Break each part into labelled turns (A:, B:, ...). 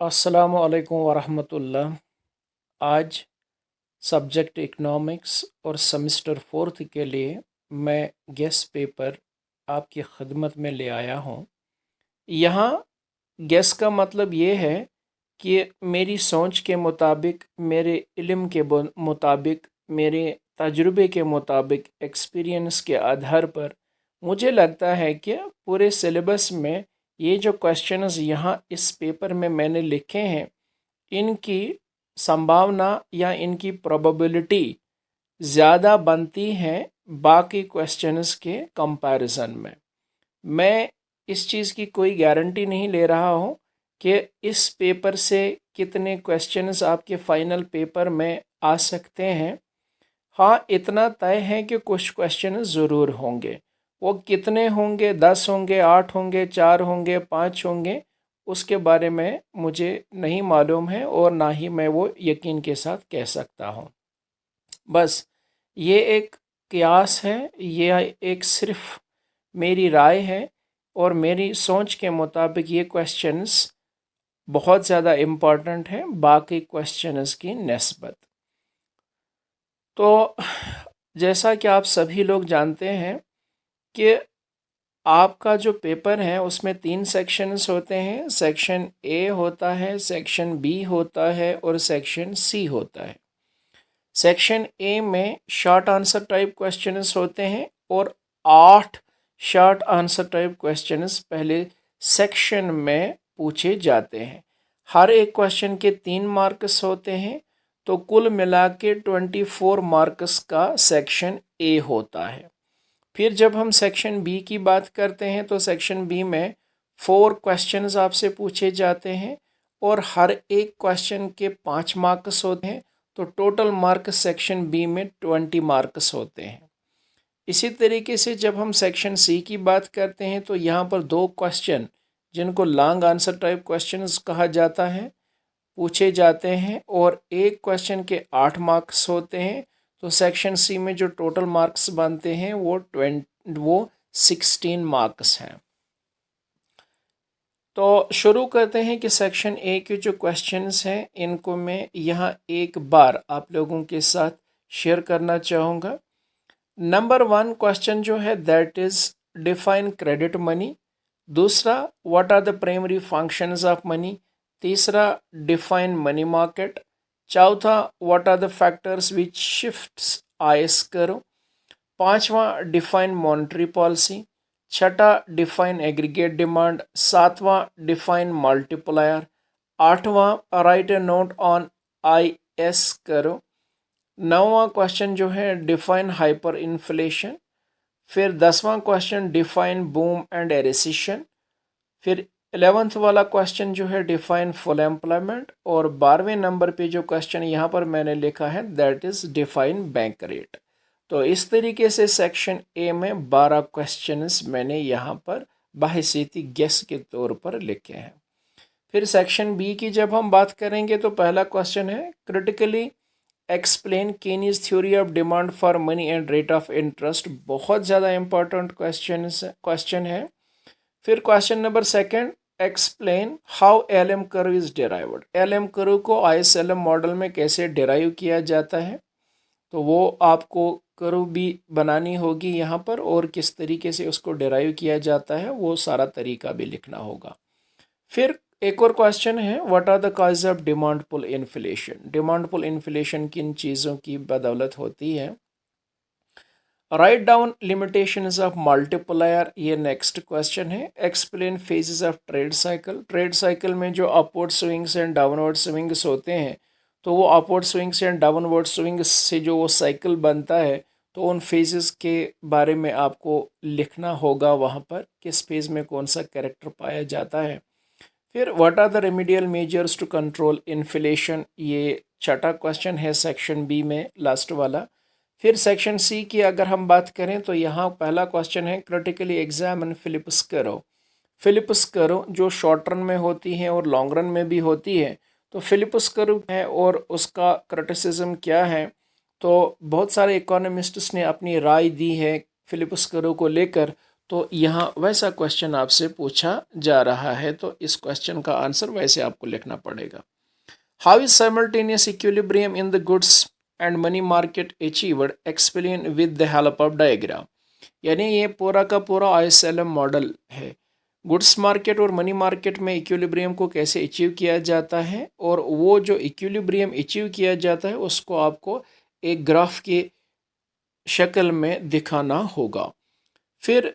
A: अस्सलामु अलैकुम वरहमतुल्लाह। आज सब्जेक्ट इकनॉमिक्स और सेमेस्टर फोर्थ के लिए मैं गेस पेपर आपकी खिदमत में ले आया हूँ। यहाँ गेस का मतलब ये है कि मेरी सोच के मुताबिक, मेरे इल्म के मुताबिक, मेरे तजुर्बे के मुताबिक, एक्सपीरियंस के आधार पर मुझे लगता है कि पूरे सिलेबस में ये जो क्वेश्चंस यहाँ इस पेपर में मैंने लिखे हैं, इनकी संभावना या इनकी प्रोबेबिलिटी ज़्यादा बनती है बाकी क्वेश्चंस के कंपैरिजन में। मैं इस चीज़ की कोई गारंटी नहीं ले रहा हूँ कि इस पेपर से कितने क्वेश्चंस आपके फाइनल पेपर में आ सकते हैं। हाँ, इतना तय है कि कुछ क्वेश्चन ज़रूर होंगे। वो कितने होंगे, 10 होंगे, 8 होंगे, 4 होंगे, 5 होंगे, उसके बारे में मुझे नहीं मालूम है और ना ही मैं वो यकीन के साथ कह सकता हूँ। बस ये एक कयास है, ये एक सिर्फ मेरी राय है और मेरी सोच के मुताबिक ये क्वेश्चंस बहुत ज़्यादा इम्पॉर्टेंट हैं बाकी क्वेश्चंस की निस्बत। तो जैसा कि आप सभी लोग जानते हैं कि आपका जो पेपर है उसमें 3 सेक्शंस होते हैं। सेक्शन ए होता है, सेक्शन बी होता है और सेक्शन सी होता है। सेक्शन ए में शॉर्ट आंसर टाइप क्वेश्चंस होते हैं और 8 शॉर्ट आंसर टाइप क्वेश्चंस पहले सेक्शन में पूछे जाते हैं। हर एक क्वेश्चन के 3 मार्क्स होते हैं, तो कुल मिला के 24 मार्क्स का सेक्शन ए होता है। फिर जब हम सेक्शन बी की बात करते हैं तो सेक्शन बी में 4 क्वेश्चंस आपसे पूछे जाते हैं और हर एक क्वेश्चन के 5 मार्क्स होते हैं, तो टोटल मार्क्स सेक्शन बी में 20 मार्क्स होते हैं। इसी तरीके से जब हम सेक्शन सी की बात करते हैं तो यहाँ पर 2 क्वेश्चन, जिनको लॉन्ग आंसर टाइप क्वेश्चंस कहा जाता है, पूछे जाते हैं और एक क्वेश्चन के 8 मार्क्स होते हैं। तो सेक्शन सी में जो टोटल मार्क्स बनते हैं वो 16 मार्क्स हैं। तो शुरू करते हैं कि सेक्शन ए के जो क्वेश्चंस हैं इनको मैं यहाँ एक बार आप लोगों के साथ शेयर करना चाहूँगा। नंबर 1 क्वेश्चन जो है that is define credit money. दूसरा, what are the primary functions of money. तीसरा, डिफाइन मनी मार्केट। चौथा, what are the factors which shifts IS करो। पांचवा, डिफाइन मॉनेटरी पॉलिसी। छठा, डिफाइन एग्रीगेट डिमांड। सातवां, डिफाइन मल्टीप्लायर। आठवां, write a note on I S करो। नौवां question जो है डिफाइन हाइपर इन्फ्लेशन। फिर 10वां question define boom and recession. फिर 11th वाला क्वेश्चन जो है डिफाइन फुल एम्प्लॉयमेंट। और 12वें नंबर पे जो क्वेश्चन यहाँ पर मैंने लिखा है that is define bank rate. तो इस तरीके से सेक्शन ए में 12 क्वेश्चंस मैंने यहाँ पर बाहिसीती गेस के तौर पर लिखे हैं। फिर सेक्शन बी की जब हम बात करेंगे तो पहला क्वेश्चन है critically explain Kaynes theory of demand for money and rate of interest. बहुत ज़्यादा इंपॉर्टेंट क्वेश्चन है। फिर question number second, explain how LM curve is derived. LM curve को आईएसएलएम मॉडल में कैसे डिराइव किया जाता है, तो वो आपको कर्व भी बनानी होगी यहाँ पर, और किस तरीके से उसको डिराइव किया जाता है वो सारा तरीका भी लिखना होगा। फिर एक और क्वेश्चन है what are the cause of demand pull inflation. Demand pull inflation किन चीज़ों की बदौलत होती है। Write down limitations of multiplier, ये नेक्स्ट क्वेश्चन है। Explain phases of trade cycle. Trade cycle में जो upward swings and downward swings होते हैं, तो वो upward swings and downward swings से जो वो साइकिल बनता है, तो उन फेजेस के बारे में आपको लिखना होगा वहाँ पर, किस फेज में कौन सा कैरेक्टर पाया जाता है। फिर what are the remedial measures to control inflation, ये छठा क्वेश्चन है सेक्शन बी में, लास्ट वाला। फिर सेक्शन सी की अगर हम बात करें तो यहाँ पहला क्वेश्चन है critically examine Phillips curve. Phillips curve जो शॉर्ट रन में होती है और लॉन्ग रन में भी होती है, तो फिलिप्स कर्व है और उसका क्रिटिसिज्म क्या है। तो बहुत सारे इकोनॉमिस्ट्स ने अपनी राय दी है फिलिप्स कर्व को लेकर, तो यहाँ वैसा क्वेश्चन आपसे पूछा जा रहा है, तो इस क्वेश्चन का आंसर वैसे आपको लिखना पड़ेगा। How is simultaneous equilibrium in the goods and money market achieved, explain with the help of diagram. यानी ये पूरा का पूरा ISLM मॉडल है। गुड्स मार्केट और मनी मार्केट में इक्विलिब्रियम को कैसे अचीव किया जाता है, और वो जो इक्विलिब्रियम अचीव किया जाता है उसको आपको एक ग्राफ की शक्ल में दिखाना होगा। फिर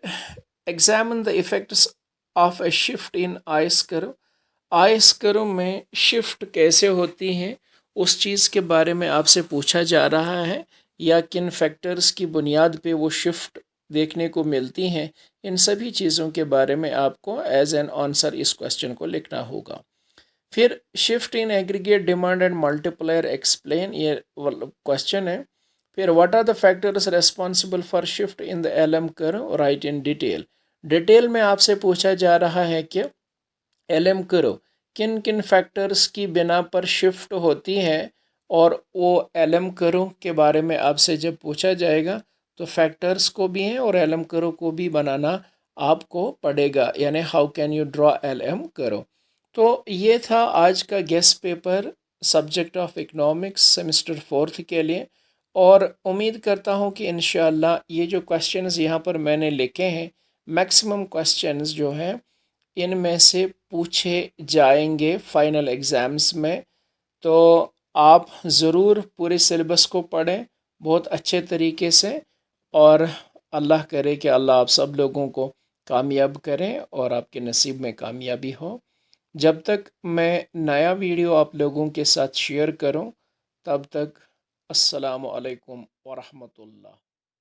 A: examine the effects of A shift in ice curve. Ice curve में शिफ्ट कैसे होती है उस चीज़ के बारे में आपसे पूछा जा रहा है, या किन फैक्टर्स की बुनियाद पे वो शिफ्ट देखने को मिलती हैं। इन सभी चीज़ों के बारे में आपको एज एन आंसर इस क्वेश्चन को लिखना होगा। फिर shift in aggregate demand and multiplier explain, ये क्वेश्चन है। फिर what are the factors responsible for shift in the LM curve, write in detail. Detail में आपसे पूछा जा रहा है कि LM कर्व किन किन फैक्टर्स की बिना पर शिफ्ट होती है, और वो LM कर्व के बारे में आपसे जब पूछा जाएगा तो फैक्टर्स को भी हैं और LM कर्व को भी बनाना आपको पड़ेगा, यानी how can you draw LM curve. तो ये था आज का guest paper subject of economics semester 4 के लिए, और उम्मीद करता हूँ कि इंशाअल्लाह ये जो क्वेश्चंस यहाँ पर मैंने लिखे हैं, मैक्सिमम क्वेश्चंस जो हैं इनमें से पूछे जाएंगे फाइनल एग्ज़ाम्स में। तो आप ज़रूर पूरे सिलेबस को पढ़ें बहुत अच्छे तरीके से, और अल्लाह करे कि अल्लाह आप सब लोगों को कामयाब करें और आपके नसीब में कामयाबी हो। जब तक मैं नया वीडियो आप लोगों के साथ शेयर करूं, तब तक अस्सलामु अलैकुम व रहमतुल्लाह।